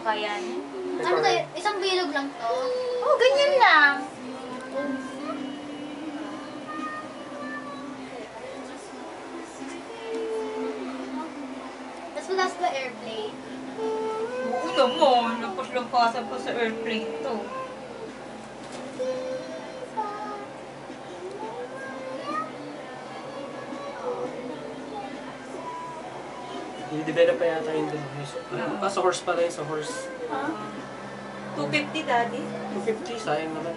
pa yan. Ano to? Isang bilog lang to? Oh, ganyan lang. Tapos wala ba airplane? Oo naman, lampas-lampasan pa sa airplane to. I-develop pa yata yun dun. Sa horse pala yun, sa horse. 250, Daddy? 250, sayang naman.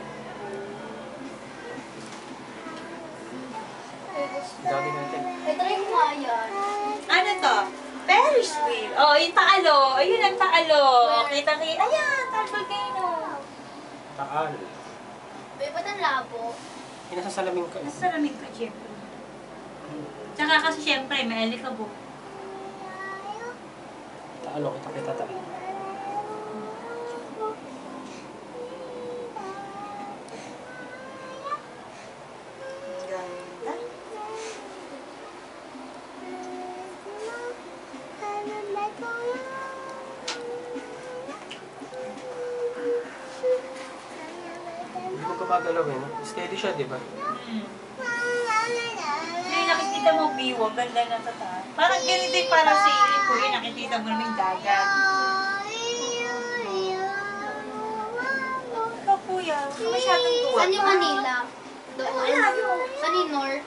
Gagawin natin. Try mo nga yan. Ano to? Ferris wheel. Oh, yung taalo. Ayun ang taalo. Kita kayo. Ayan, Talbagano. Taal. May ba't ang labo? Yung nasa salamin ka. Nasa lamig ka, syempre. Tsaka kasi syempre, may alikabok. Taalo, kita taal. Ganda. Hindi mo gumagalaw eh, no? Steady siya, di ba? Yung nakikita mo view, ang ganda na sa taas. Parang ganito yung para sa ilip ko yun, nakikita mo naman yung dagat. Ikaw kuya, masyadong tuwa. Saan yung Manila? Doon. Malayo. Saan yung North?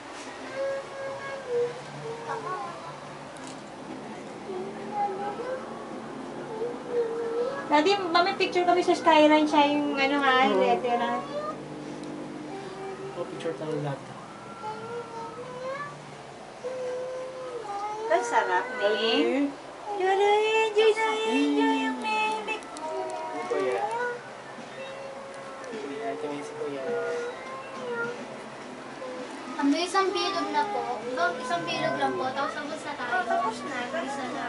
Daddy, mami picture kami sa Skyline, siya yung ano nga, letter na. Oh, picture tayo lahat. Ang sarap, Ning. Yara, enjoy na enjoy yung baby. Kuya. Hindi natin may si Kuya. Ano, isang bilog na po. Isang bilog lang po. Tapos na tayo. Tapos na, Isa na.